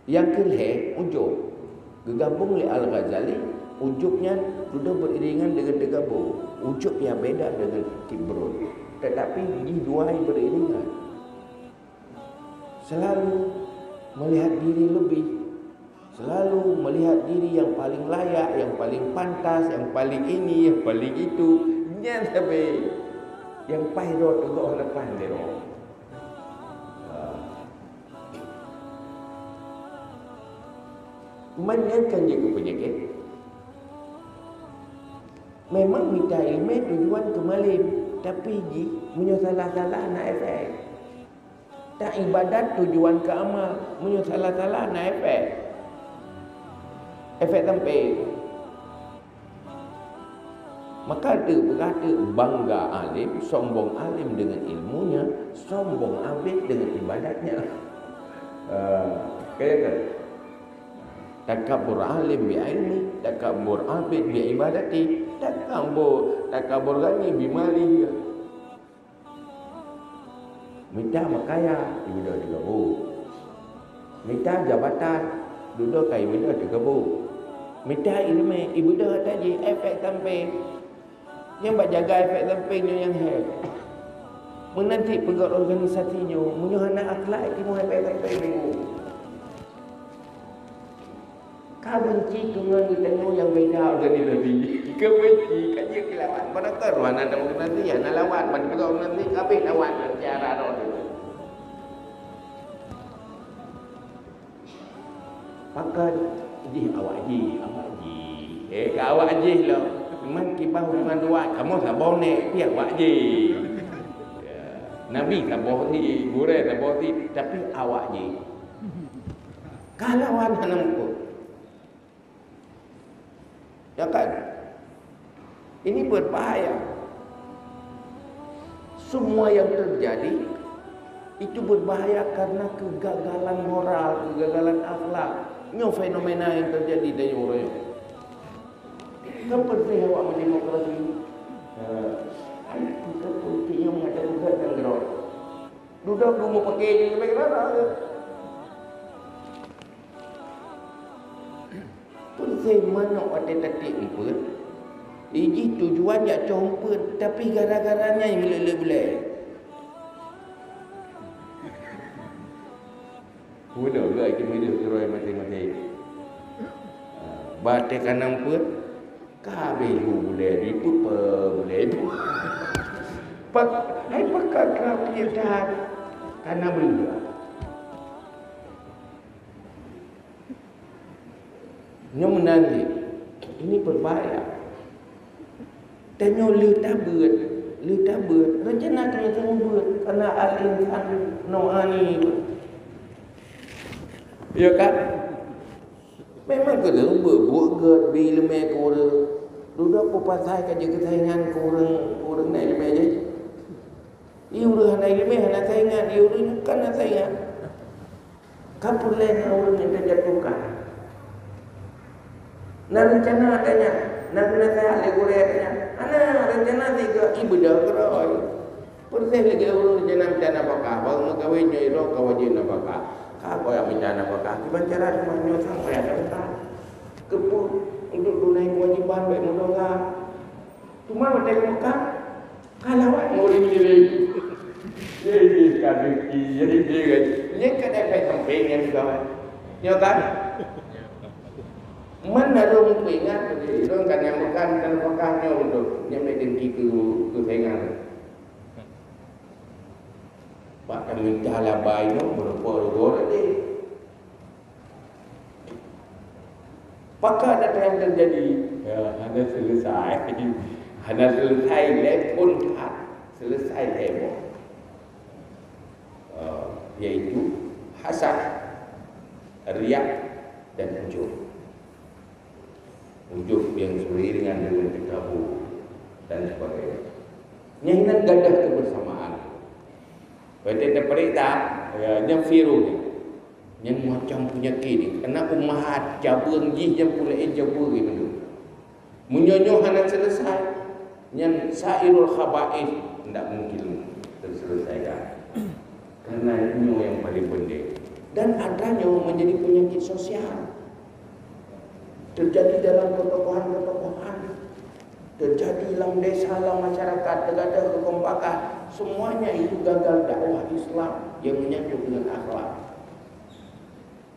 Yang kelih ujub. Gegabung oleh Al-Ghazali, ujubnya sudah beriringan dengan tegabur. Ujub yang beda dengan kibrun. Tetapi dua beriringan. Selalu melihat diri lebih. Selalu melihat diri yang paling layak, yang paling pantas, yang paling ini, yang paling itu. Jangan sampai yang pairot juga orang depan dia. Menyenangkan juga penyakit. Memang minta ilmu tujuan kemalim, tapi punya salah-salah nak efek. Tak ibadat tujuan ke amal, punya salah-salah nak efek. Efek sampai. Maka dia berkata bangga alim, sombong alim dengan ilmunya, sombong abid dengan ibadatnya. Kaya takabur alim bi ilmi, takabur abid bi ibadati, takabur gani bi mali. Minta makaya duduk di gabu. Minta jabatan duduk kai duduk di gabu. Minta ilmu ibu dah tadi efek samping. Yang buat jaga efek sampingnya yang head. Menanti pegawai organisasinya, punya anak akhlak itu efek samping. Kau benci dengan kita yang beda organisasi. Kau benci kaji kelawan. Pada teruan ada organisasi ya, nak lawan. Pada kita organisasi habis lawan cara roh. Maka awak ji. Awak ji lah. Man kibah hubungan dua, kamu tak boleh pihak awak ji. Nabi tak boleh, guru tak boleh, tapi awak ji. Kalau awak nampu. Ya kan? Ini berbahaya. Semua yang terjadi itu berbahaya karena kegagalan moral, kegagalan akhlak. Ini fenomena yang terjadi dari orang. Seperti awak berdemokrasi. Kita politik yang mengatakan bukan dan gerak. Duduk aku mau pakai ini sampai kenapa? Pergi mana ada tatik umpun. Iji tujuan jak compet, tapi gara-garanya yang boleh-boleh. Mudah ke lagi mudah suruh mati-mati. Batik kanan pun, kabeh boleh dipu boleh itu. Hai pakai kerapia dah, karena benda. Yang menanti, ini berbahaya. Tanya lu tabut, rencana kena tabut, karena al-insan no'ani. Ya kan? Memang kena buat bila mereka orang duduk pasal kerja kesayangan orang naik lebih aja. Ia orang naik lebih, anak sayangan, ia orang kan anak sayangan. Kapur lain orang yang terjatuhkan. Nah rencana adanya, nak kena saya legore adanya. Anak rencana tiga ibu dah keroy. Persih lagi orang rencana apakah? Bang kawinnya itu kawin apakah? Kau yang rencana apakah? Gimana cara semuanya sampai ada entah. Kepul untuk tunai kewajiban baik modal. Cuma mereka bukan kalau awak mau diri. Jadi kadang jadi dia. Dia kan efek samping yang juga. Ya kan? Mana orang ingat orang kan yang makan dan makannya untuk yang dengki ke saingan. Pak kan minta labai no berapa dia. Maka ada yang terjadi. Ya, anda selesai. Anda selesai lepon tak selesai heboh. Yaitu hasad, riak dan ujub. Ujub yang seiringan dengan takabur dan sebagainya. Nyahinan gadah kebersamaan. Berarti terperita yang viru yang macam penyakit ni. Kena umahat jabung jih yang pula jabung gitu. Munyonyo hendak selesai. Yang sairul khaba'is tidak mungkin terselesaikan. Karena ini yang paling penting. dan adanya menjadi penyakit sosial. Terjadi dalam ketokohan-ketokohan, terjadi dalam desa, dalam masyarakat, terjadi kekompakan. Semuanya itu gagal dakwah Islam yang menyatu dengan akhlak.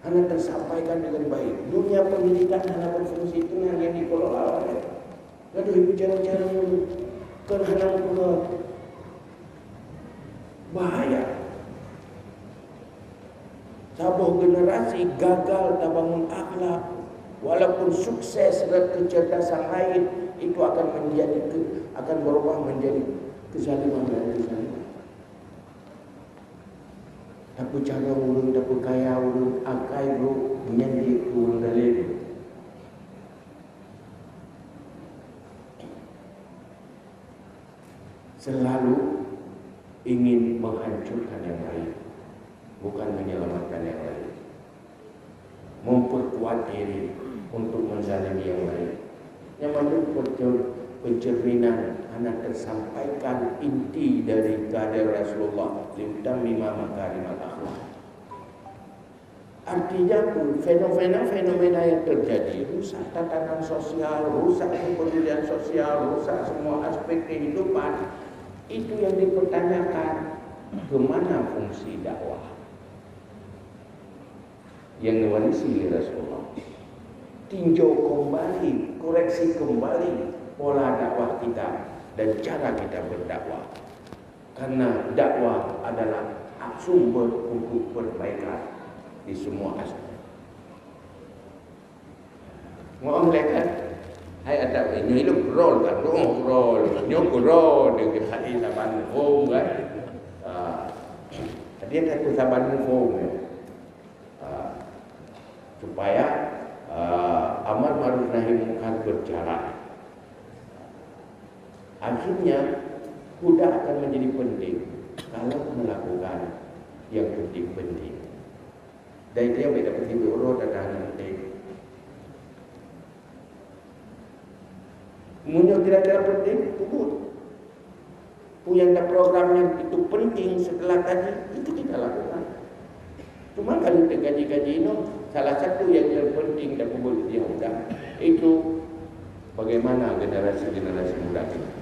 Hanya tersampaikan dengan baik. Dunia pendidikan hanya berfungsi dengan yang dikelola oleh. Lalu bicara-bicara kan hanya bahaya. Sebuah generasi gagal tak bangun akhlak. Walaupun sukses dan kecerdasan lain, itu akan berubah menjadi kezaliman dan kezaliman. Tapi cara ulun, tapi kaya ulun, akai bro, menyanyi ulun dalil. Selalu ingin menghancurkan yang lain, bukan menyelamatkan yang lain. Memperkuat diri untuk menzalimi yang lain. Yang menurut pencerminan anak tersampaikan inti dari kader Rasulullah liutammima makarimal akhlak. Artinya pun fenomena yang terjadi, rusak tatanan sosial, rusak kepedulian sosial, rusak semua aspek kehidupan, itu yang dipertanyakan, kemana fungsi dakwah yang diwarisi Rasulullah. Tinjau kembali, koreksi kembali pola dakwah kita dan cara kita berdakwah. Karena dakwah adalah sumber untuk perbaikan di semua aspek. Ngomong lekat, hai ada ini lu rol kan, rol, nyokro dengan hati saban home kan. Dia kata saban home supaya amar ma'ruf nahi munkar berjalan. Akhirnya kuda akan menjadi penting kalau melakukan yang penting-penting. Dan dia beda penting urut dan penting. Munyo kira-kira penting, tunggu. Punya program yang itu penting setelah kaji, itu kita lakukan. Cuma kalau kita gaji-gaji ini, salah satu yang terpenting dan boleh dilakukan itu bagaimana generasi-generasi muda kita.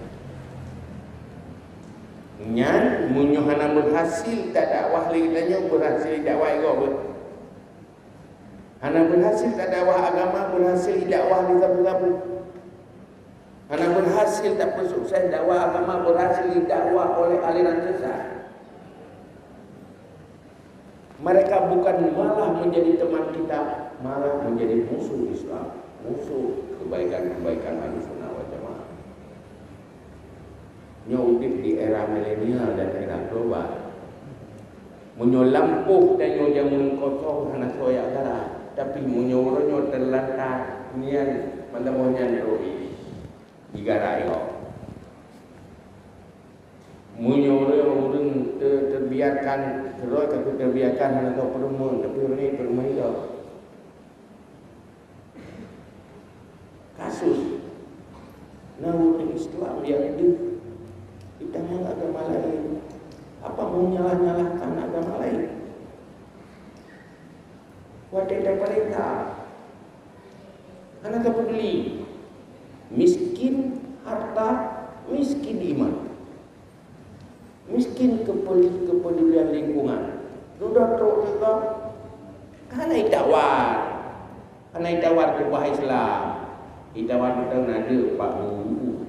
Nyan munyohana berhasil tak dakwah lagi berhasil dakwah ego. Hana berhasil tak dakwah agama, berhasil dakwah di sabu-sabu. Hana berhasil tak bersukses dakwah agama, berhasil dakwah oleh aliran sesat. Mereka bukan malah menjadi teman kita, malah menjadi musuh Islam, musuh kebaikan-kebaikan Ahlussunnah wal Jamaah. Nyodip di era milenial dan era global. Munyo lampuh dan nyo jamun kosong hana soya gara, tapi munyo ronyo terlantar nian mandamonyan roi digara ilo. Munyo urun terbiarkan terus tapi terbiarkan hana tau perumur tapi ini perumur itu kasus Nawuddin Islam yang kita agama lain. Apa mau nyalah-nyalahkan agama lain? Wadai perintah karena tak peduli miskin harta, miskin iman, miskin kepedulian lingkungan. Sudah terus juga karena itawar kubah Islam, itawar kita nada Pak Guru,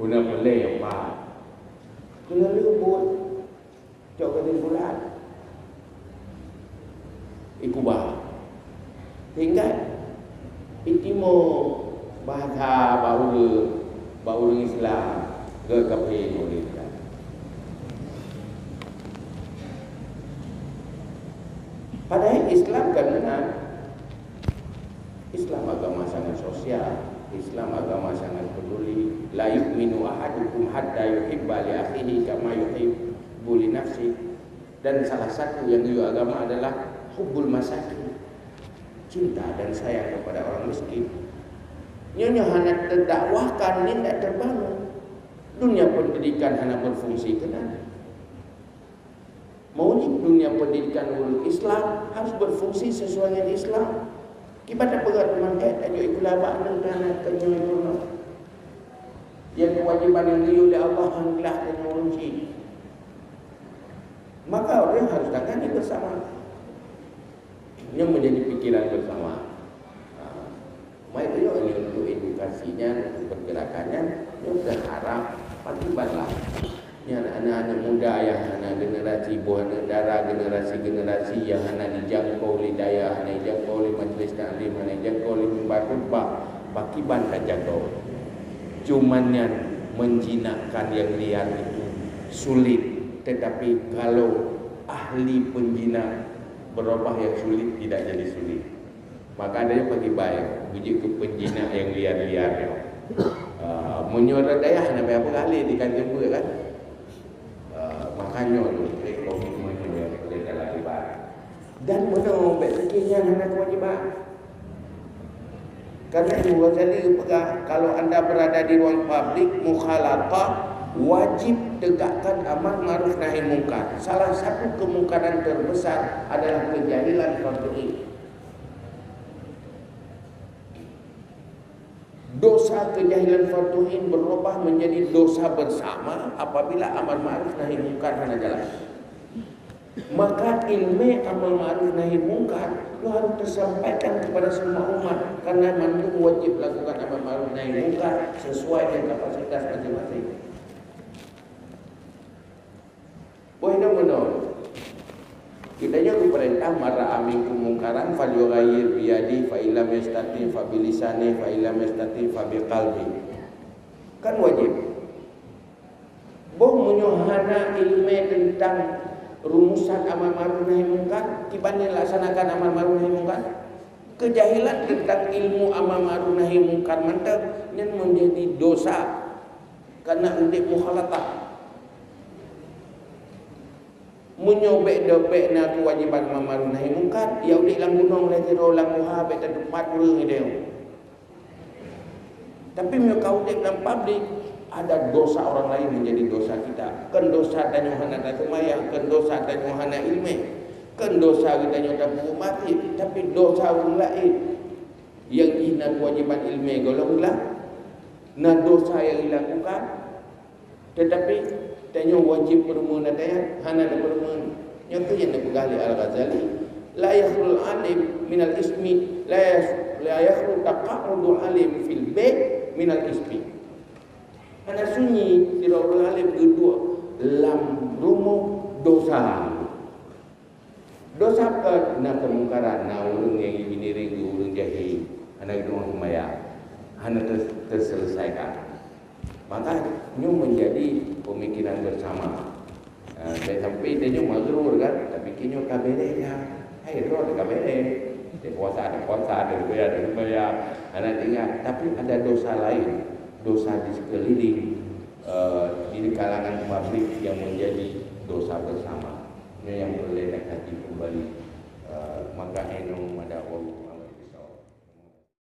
guna boleh Pak, guna lubut, jauh dari bulan, ikubah, tinggal itimo bahasa baul Islam ke kafe boleh. Padahal Islam kan benar. Islam agama sangat sosial, Islam agama sangat peduli. La yu'minu ahadukum hatta yuhibba li akhihi kama yuhibbu li nafsi. Dan salah satu yang juga agama adalah hubbul masakin, cinta dan sayang kepada orang miskin. Nyonya hanya terdakwahkan, ini tidak terbangun. Dunia pendidikan hanya berfungsi kenal. Mewujud dunia pendidikan ulul Islam harus berfungsi sesuai dengan Islam. Kita pegat mangkat ajo ikulaba nang kana kanyo ibuno. Yang kewajiban yang oleh Allah hanlah dan mengunci. Maka orang harus tangani bersama. Ini menjadi pikiran bersama. Baik itu untuk edukasinya, untuk pergerakannya, dia berharap patibatlah. Ini anak-anak muda yang anak generasi buah negara, generasi yang anak dijangkau oleh daya, anak dijangkau oleh majlis taklim, anak dijangkau oleh mimbar khutbah, pakiban tak jangkau. Cuman yang menjinakkan yang liar itu sulit, tetapi kalau ahli penjinak berubah yang sulit tidak jadi sulit. Maka ada yang bagi baik bujuk ke penjinak yang liar-liar ya. Menyuara daya nak berapa kali di kantor buat kan? Makanya komitmen yang boleh dalam ibadah. Dan menang sekian anak kewajiban. Karena Imam Ghazali pegang kalau anda berada di ruang publik mukhalatah wajib tegakkan amar ma'ruf nahi munkar. Salah satu kemungkaran terbesar adalah kejahilan fardhu. Dosa kejahilan fardhu berubah menjadi dosa bersama apabila amar ma'ruf nahi munkar hanya jalan. Maka ilmu amal ma'ruf nahi munkar itu harus tersampaikan kepada semua umat karena manusia wajib lakukan amal ma'ruf nahi munkar sesuai dengan kapasitas masing-masing. Benar-benar kita juga perintah mara amikum mungkaran falyughayyir biyadi fa illam yastati fa bilisani fa illam yastati fa biqalbi. Kan wajib. Boh menyohana ilmu tentang rumusan amal ma'ruf nahi munkar tibane laksanakan amal ma'ruf nahi munkar. Kejahilan tentang ilmu amal ma'ruf nahi munkar mantap yang menjadi dosa karena undik mukhalatah. Menyobek-dobek na kewajiban amal ma'ruf nahi munkar ya udik lang gunung le tiro lang muha bet tempat urang dia. Tapi meu kau udik dalam publik ada dosa orang lain menjadi dosa kita. Kan dosa dan yohana tak semayang, kan dosa dan yohana ilmu. Kan dosa kita nyoda buku mati, tapi dosa orang lain yang hina kewajiban ilmu golonglah. Nah dosa yang dilakukan tetapi tanya wajib permohonan daya hana permohonan yang tu yang dipegali Al-Ghazali la yakhrul alim minal ismi la yakhrul taqa'udul alim fil bait minal ismi hana sunyi tirul alim kedua lam rumah dosa ke na kemungkaran na urang yang ini ring urang jahil hana gedung semaya hana terselesaikan. Maka ini menjadi pemikiran bersama. Saya sampai dia magrur kan, tapi kini kabere ya. Hai roh kabere. Dia puasa ada bayar. Anak tinggal, tapi ada dosa lain, dosa di sekeliling di kalangan publik yang menjadi dosa bersama. Ini yang boleh hati kembali. Maka eno mada Allah.